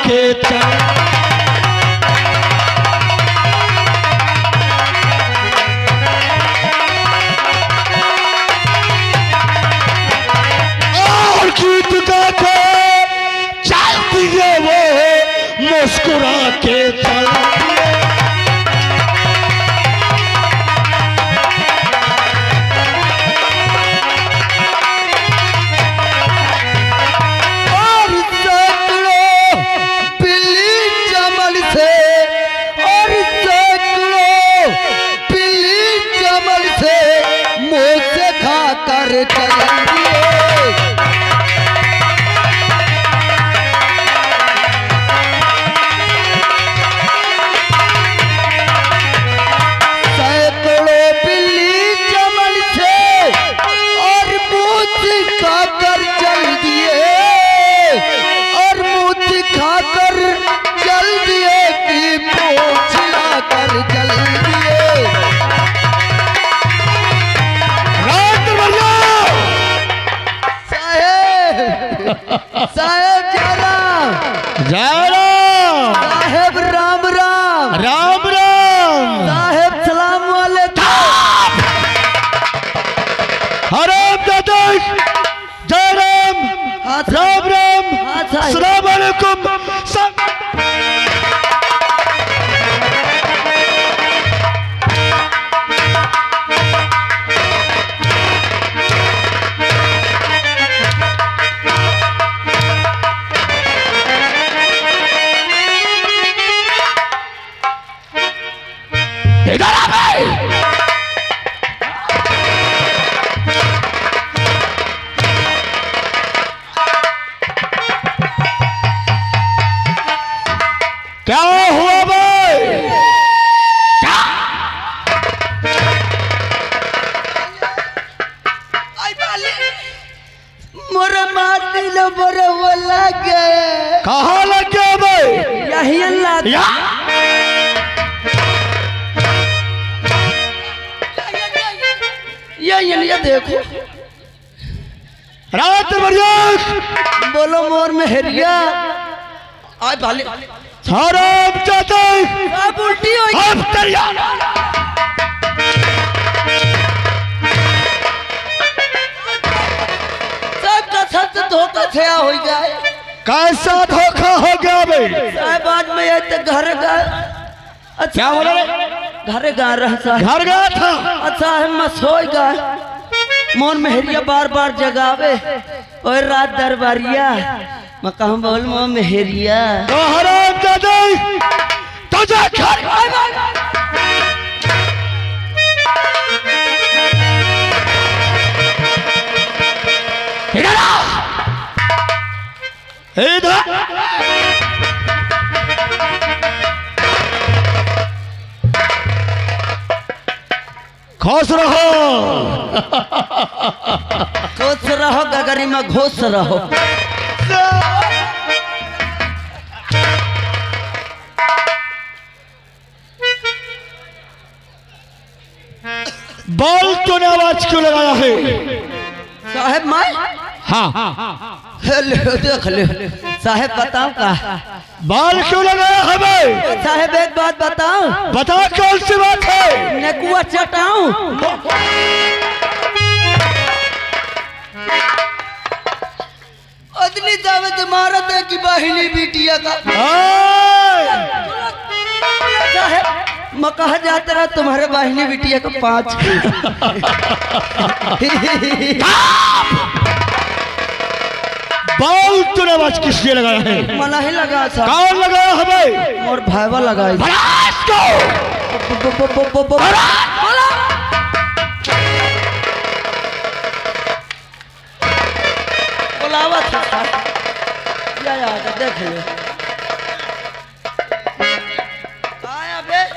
के चल। और गीत गा के चल दिए वो मुस्कुरा के चल। साहेब साहेब राम राम राम राम साहेब सलाम वालेकुम। हराम दादा जय राम राम राम सलाम वालेकुम। क्या हुआ भाई? क्या? मोर माटी लो बरे वो लग गए। कहाँ लग गया भाई? यही अल्लाह ये देखो रात बढ़िया बोलो मोर में हेरिया आय भाले हराम जाते अब उल्टी हो अब तैयार। सब का सच धोखा थया हो गया। कैसा धोखा हो गया भाई? साहब आज मैं ये तो घर गया। अच्छा क्या हो रहा है? घर गा रहा था। घर गया था। अच्छा है मैं सोई गया। मोर मेहरिया बार बार जगावे और रात दरबारिया मैं कहूँ बोल मोर मेहरिया तो हराम जाते तुझे घर इधर खुश रहो खुश रहो गगरी में घुस रहो। बाल तूने आवाज क्यों लगाया है? साहेब मैं हाँ ले देख ले साहेब बताओ का बाल क्यों लगाया है भाई? साहेब एक बात बताओ बता कौन सी बात है? नेकुआ चटाऊं अदली दावत मारत है कि बाहिनी बिटिया का साहेब मैं कहा जाता रहा तुम्हारे बाहिनी बिटिया को 5 बाल तूने आवाज किस लिए लगाया है? मना ही लगा था। कौन लगाया है भाई? और भाईवा लगाई बुलावा था देख ले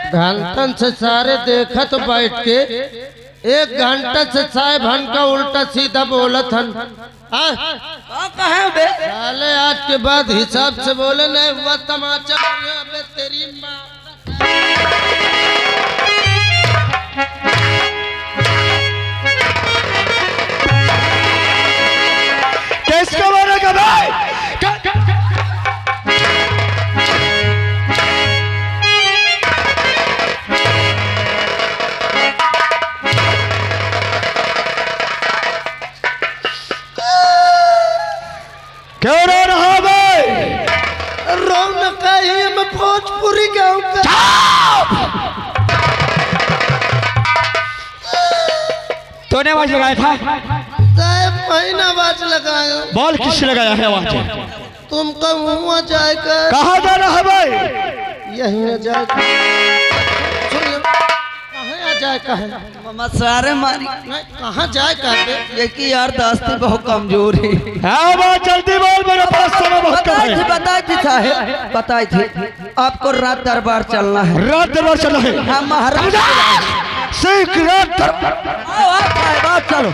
घंटन से सारे देखा तो बैठ के 1 घंटा से साहेब हन का उल्टा सीधा बोलत हन। साले आज के बाद हिसाब से बोले नहीं हुआ तमाचा बे तेरी माँ। किसको मारेगा भाई? तूने आवाज लगाया था? साहब महीना आवाज लगाया। बॉल किससे लगाया है आवाज? तुमका हुआ जाए कर। कहाँ जाना है भाई? यहीं आ जाए कर। सुनिए, कहाँ आ जाए का है? सारे मारी नहीं, कहाँ जाए का है? ये की यार दास्ती बहुत कमजोर है। हाँ बात जल्दी बोल, मेरे पास समय बहुत कम है। बताई थी साहेब, बताई थी आपको रात दरबार चलना है। रात दरबार चलना है? हाँ महाराज सिख रात दरबार। आओ आप साहेब आप चलो।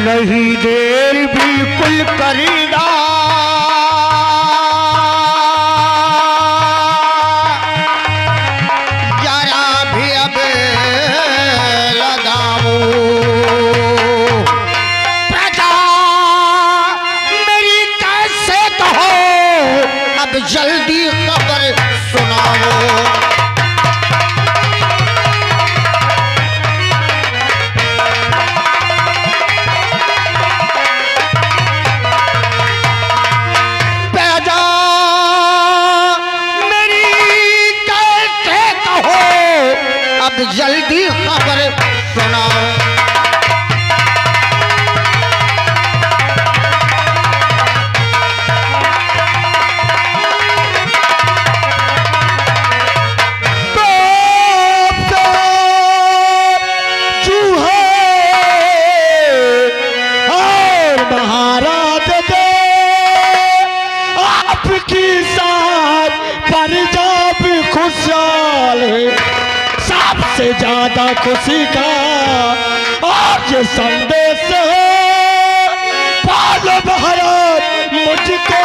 नहीं देर बिल्कुल करीना, जरा भी अब लगाओ। प्रजा मेरी कैसे कहो, अब जल्दी खबर सुनाओ। जल्दी खबर सुनाओ। और महाराज दे आपकी साथ पंजाब खुशहाल है। सबसे ज्यादा खुशी का आज संदेश है, पाल भारत मुझको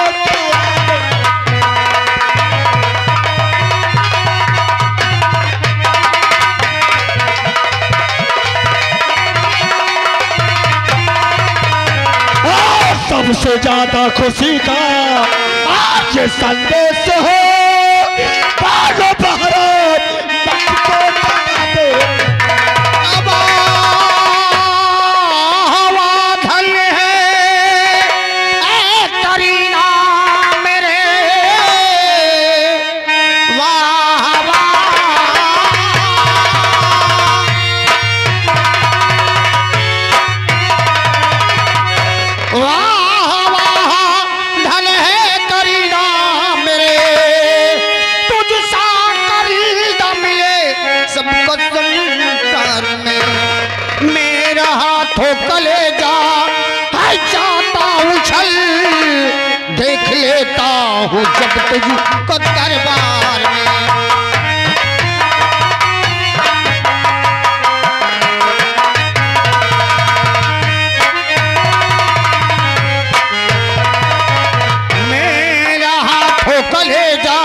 सबसे ज्यादा खुशी का आज संदेश है, पाल भारत मुझको दे। कलेजा है जाता उछल, देख लेता हूँ जब तुझको दरबार में। मेरा हाथों कलेजा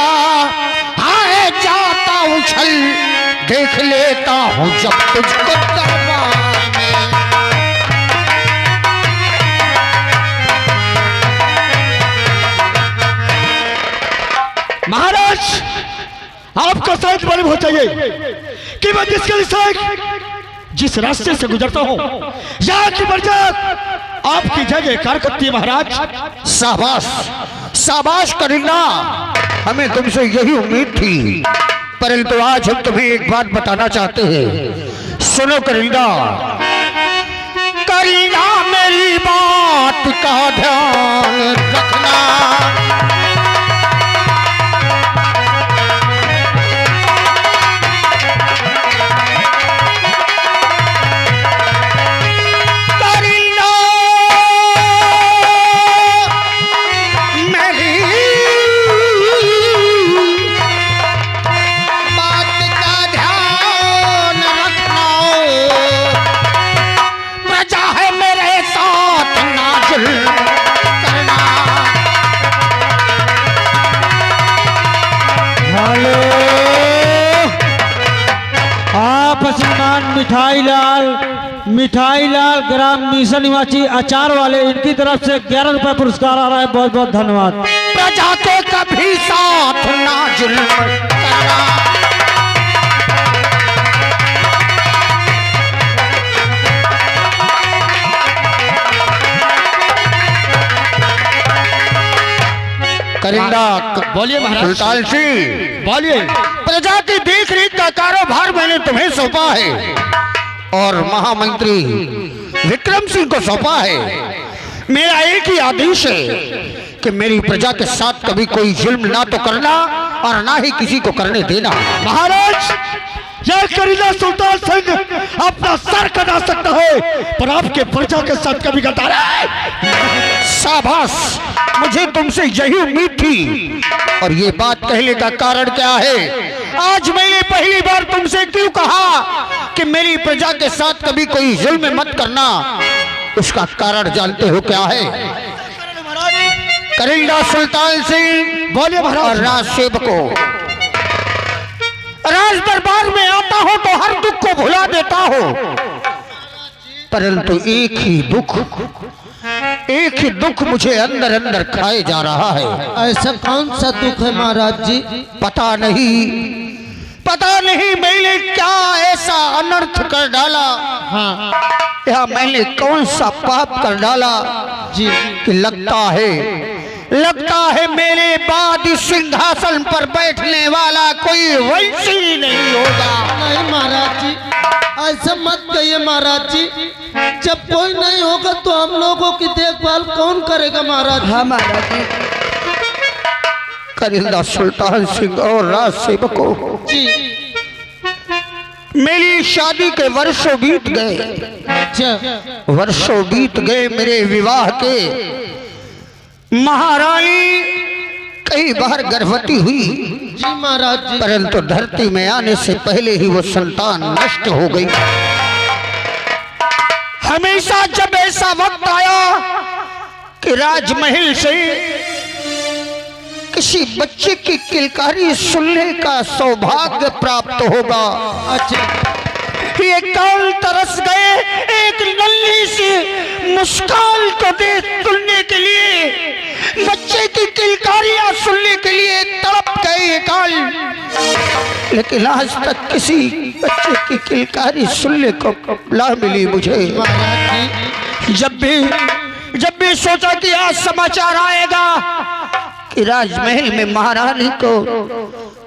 है जाता उछल, देख लेता हूँ जब तुझको दरबार में। महाराज आपको शायद मालूम हो चाहिए कि मैं जिस रास्ते से गुजरता हूँ यहाँ की बरसात आपकी जय जयकार करती है महाराज। शाबाश शाबाश करिंदा, हमें तुमसे यही उम्मीद थी, परंतु आज हम तुम्हें एक बात बताना चाहते हैं। सुनो करिंदा, करिंदा मेरी बात का ध्यान रखना, मिठाई लाल ग्राम मिशन निवासी अचार वाले, इनकी तरफ से 11 रुपए पुरस्कार आ रहा है। बहुत बहुत धन्यवाद। प्रजा के कभी साथ ना जुल्म करना, करिंदा बोलिए महाराज। सुल्तान सिंह बोलिए। प्रजा की देख रेख का कारोबार मैंने तुम्हें सौंपा है और महामंत्री विक्रम सिंह को सौंपा है। मेरा एक ही आदेश है कि मेरी प्रजा के साथ कभी कोई जुल्म ना तो करना और ना ही किसी को करने देना। महाराज, यह करिंदा सुल्तान सिंह अपना सर कटा सकता है, पर आपके प्रजा के साथ कभी गद्दार है। शाबाश, मुझे तुमसे यही उम्मीद थी। और ये बात कहने का कारण क्या है? आज मैंने पहली बार तुमसे क्यों कहा कि मेरी प्रजा के साथ कभी कोई जुल्म मत करना, उसका कारण जानते हो क्या है? करिंदा सुल्तान सिंह बोलिए महाराज। राज सेवकों, राज दरबार में आता हो तो हर दुख को भुला देता हो, परंतु एक ही दुख मुझे अंदर अंदर खाए जा रहा है। ऐसा कौन सा दुख है महाराज जी? पता नहीं मैंने क्या ऐसा अनर्थ कर डाला, हाँ या मैंने कौन सा पाप कर डाला जी, कि लगता है मेरे बाद इस सिंहासन पर बैठने वाला कोई वंशी नहीं होगा। नहीं महाराज जी, ऐसा मत कहिए महाराज जी। जब कोई नहीं होगा तो हम लोगों की देखभाल कौन करेगा महाराज? हाँ महाराज जी। करिंदा सुल्तान सिंह और राज सेवकों जी, मेरी शादी के वर्षों बीत गए, वर्षों बीत गए मेरे विवाह के। महारानी कई बार गर्भवती हुई जी महाराज जी, परंतु धरती में आने से पहले ही वो संतान नष्ट हो गई। हमेशा जब ऐसा वक्त आया कि राजमहल से किसी बच्चे की किलकारी सुनने का सौभाग्य प्राप्त होगा, अच्छा ये कान तरस गए एक नन्ही सी मुस्कान को देख सुनने के लिए, बच्चे की किलकारियां सुनने के लिए तड़प गए ये कान, लेकिन आज तक किसी बच्चे की किलकारी सुनने को ना मिली मुझे। जब भी सोचा कि आज समाचार आएगा कि राजमहल में महारानी को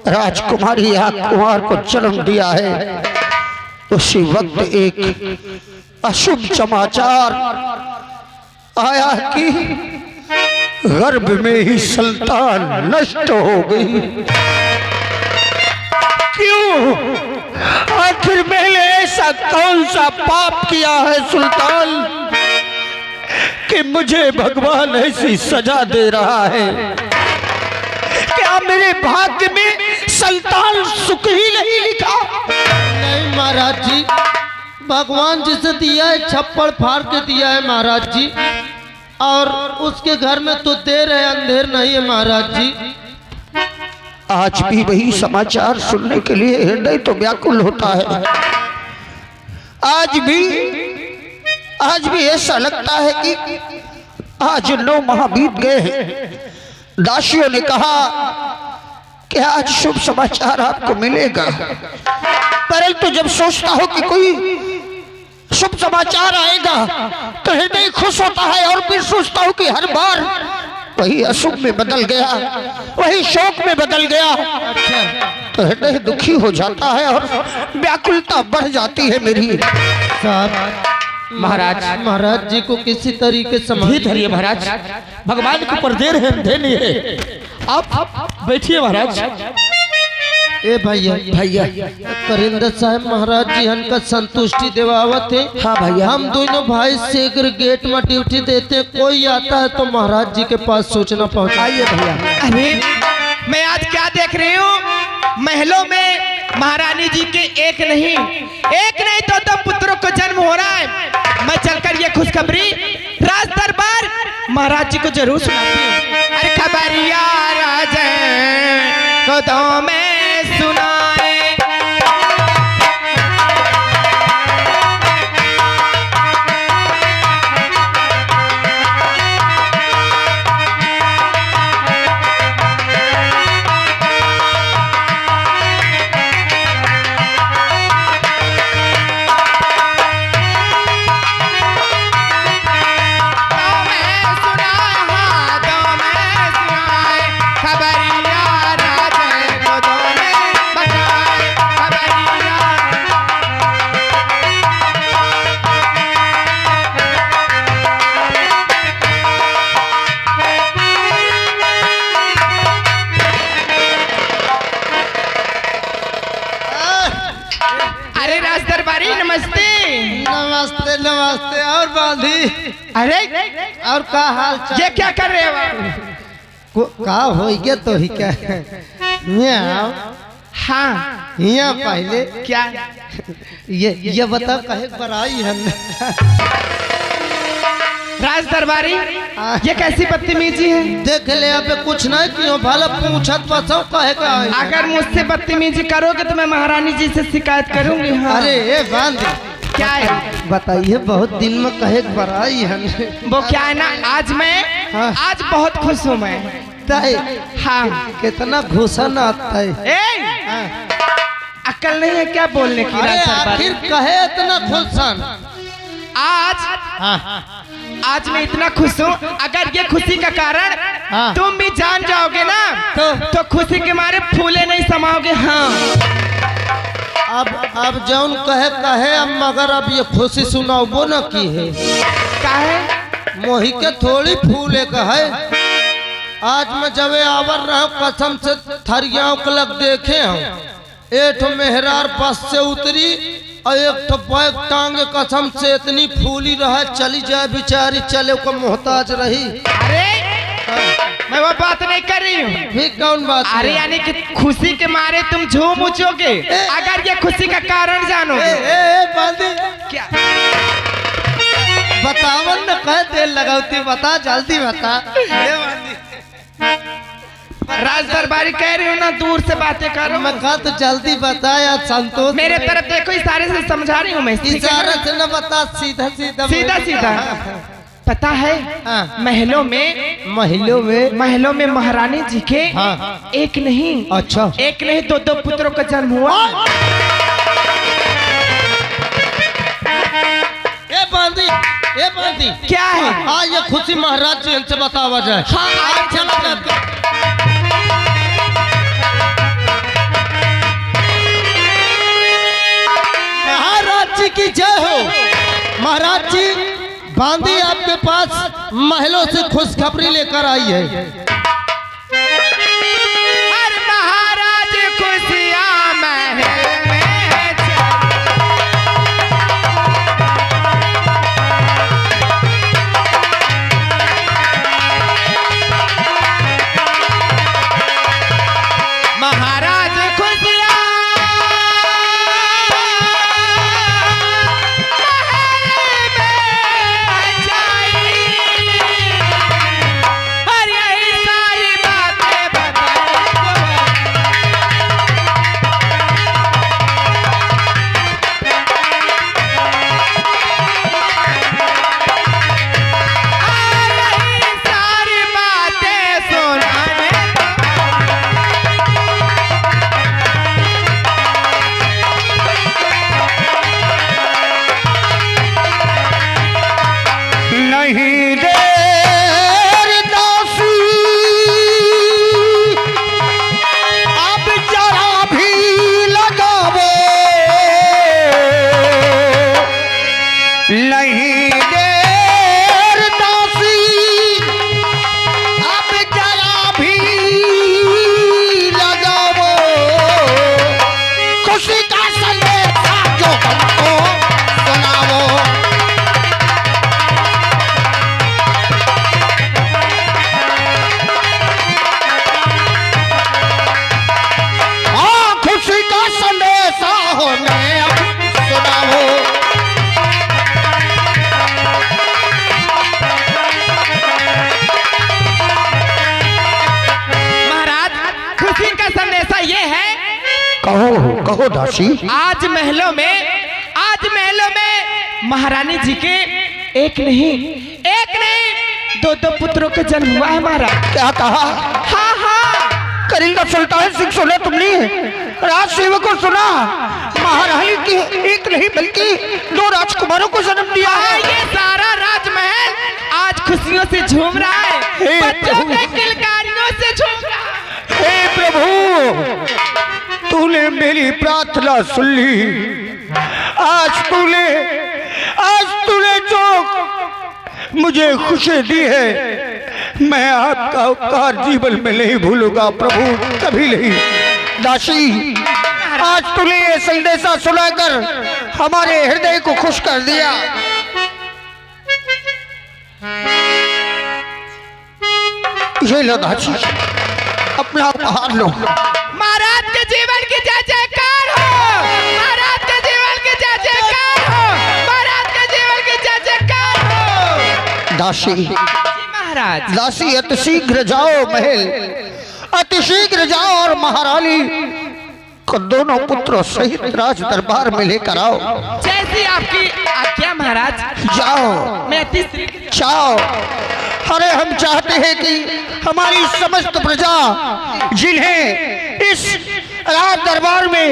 राजकुमारी या कुंवर को जन्म दिया है, उसी वक्त एक अशुभ समाचार आया कि गर्भ में ही संतान नष्ट हो गई। क्यों? आखिर मैंने ऐसा कौन सा पाप किया है सुल्तान कि मुझे भगवान ऐसी सजा दे रहा है? क्या मेरे भाग्य में संतान सुख ही नहीं लिखा? नहीं महाराज जी, भगवान जिसे दिया है छप्पड़ फाड़ के दिया है महाराज जी, और उसके घर में तो देर है अंधेर नहीं है महाराज जी। आज भी वही समाचार सुनने के लिए हृदय तो व्याकुल होता है। आज भी ऐसा लगता है कि आज 9 माह बीत गए हैं। दासियों ने कहा कि आज शुभ समाचार आपको मिलेगा, परंतु जब सोचता हो कि कोई शुभ समाचार आएगा तो हृदय खुश होता है और फिर सोचता हूँ कि हर बार वही अशुभ में बदल गया, वही शोक में बदल गया तो हृदय दुखी हो जाता है और व्याकुलता बढ़ जाती है मेरी। साहब महाराज जी को किसी तरीके से धरिए महाराज, भगवान के ऊपर देर है अंधेर नहीं है। आप बैठिए महाराज। ए भैया करिंदर साहब महाराज जी हन संतुष्टि देवावत है। हाँ भैया, हम दोनों भाई सेग्रीगेट में ड्यूटी देते, कोई आता है तो महाराज जी के पास सूचना पहुंचाइए भैया। अरे मैं आज क्या देख रही हूँ, महलों में महारानी जी के एक नहीं तो पुत्रों को जन्म हो रहा है। मैं चलकर ये खुशखबरी राज दरबार महाराज जी को जरूर सुनाती हूँ। अरे खबरिया राजा को दो में सुनाए। नमस्ते नमस्ते। और बांधी, अरे और का हाल चाल? ये क्या कर रहे हो? का हो गया तो ही क्या यहाँ हाँ यहाँ पहले क्या ये बता कहे बराई है राज दरबारी, ये कैसी बदतमीजी है? देख ले अबे कुछ नहीं क्यों भला पूछत बसो कहे का है। अगर मुझसे बदतमीजी करोगे तो मैं महारानी जी से शिकायत करूंगी। हाँ। अरे ये बांधी क्या है बताइए, बहुत दिन में कहे बराई है। वो क्या है ना, आज मैं हाँ। आज बहुत खुश हूँ मैं। हाँ कितना घुसन आता है। अक्ल नहीं है क्या बोलने की? अरे राज दरबारी, आखिर कहे इतना घुसन? आज मैं इतना खुश हूँ, अगर ये खुशी का कारण हाँ। तुम भी जान जाओगे ना तो खुशी के मारे फूले नहीं समाओगे। हाँ अब जौन कहे अब मगर अब ये खुशी सुनाओ न की है काहे मोही के थोड़ी फूले का है। आज मैं जब आवर रहा कसम से थरियाओं के लग देखे हम, एक मेहरार बस से उतरी और एक तो बैग टांगे कसम से इतनी फूली रहा चली जाए बेचारी, चले को मोहताज रही। अरे मैं वो बात नहीं कर रही हूँ। भी कौन बात? अरे यानी कि खुशी के मारे तुम झूम उठोगे अगर ये खुशी का कारण जानोगे। क्या बतावन न कह तेल लगाती, बता जल्दी बता। राज दरबारी कह रही हूँ ना, दूर से बातें करो। मैं कहा तो जल्दी बता यार संतोष। मेरे तरफ देखो, इशारे से समझा रही हूँ मैं। इशारे से न बता, सीधा सीधा सीधा पता है हाँ। महलों में महलों में महारानी जी के हाँ। एक नहीं, अच्छा एक नहीं दो पुत्रों का जन्म हुआ। ए बांधी क्या है? आज ये खुशी महाराज जी से बतावा जाए। हाँ, आज चला जाते। महाराज जी की जय हो। महाराज जी बांधी आपके पास महलों से खुशखबरी लेकर आई है। हर महाराज खुशियां महल में महाराज खुशियां महल में जाई। हर यही कहो कहो दासी। आज महलों में महारानी जी के एक नहीं दो पुत्रों का जन्म हुआ है हमारा। क्या कहा? हाँ करिंदा सुल्तान सिंह सुना तुमने? राज सेवक को सुना? महारानी की एक नहीं बल्कि 2 राजकुमारों को जन्म दिया है। ये सारा राजमहल आज खुशियों से झूम रहा है, हे बच्चों प्रभु। के किलकारियों से झूम रहा है। हे प्रभु, तूने मेरी प्रार्थना सुन ली। आज तूने जो मुझे खुशी दी है, मैं आपका उपकार जीवन में नहीं भूलूंगा प्रभु, कभी नहीं। दासी, आज तूने ये संदेशा सुनाकर हमारे हृदय को खुश कर दिया। ये लो दासी, अपना उपहार लो। महाराज के जीवन की जय जयकार हो, महाराज के जीवन की जय जयकार हो, महाराज के जीवन की जय जयकार हो। दासी, महाराज दासी अति शीघ्र जाओ महल, अति शीघ्र जाओ और महारानी को दोनों पुत्रों सहित राज दरबार में लेकर आओ। जैसी आपकी आज्ञा महाराज। जाओ, मैं अति शीघ्र जाओ। अरे हम चाहते हैं कि हमारी समस्त प्रजा, जिन्हें इस राज दरबार में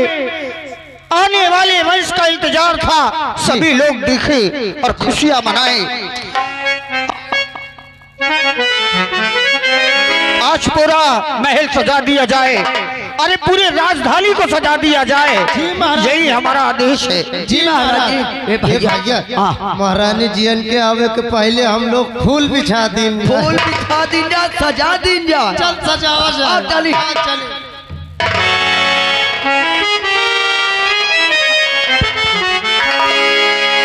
आने वाले वंश का इंतजार था, सभी लोग दिखें और खुशियां मनाएं। आज पूरा महल सजा दिया जाए, अरे पूरे राजधानी को सजा दिया जाए। यही हमारा आदेश है। जी महाराज। ए भैया, भैया, महारानी जीवन के आवे के पहले हम लोग फूल बिछा दिन। फूल बिछा दिन जा, सजा दिन जा। चल सजावा जा। चली। चल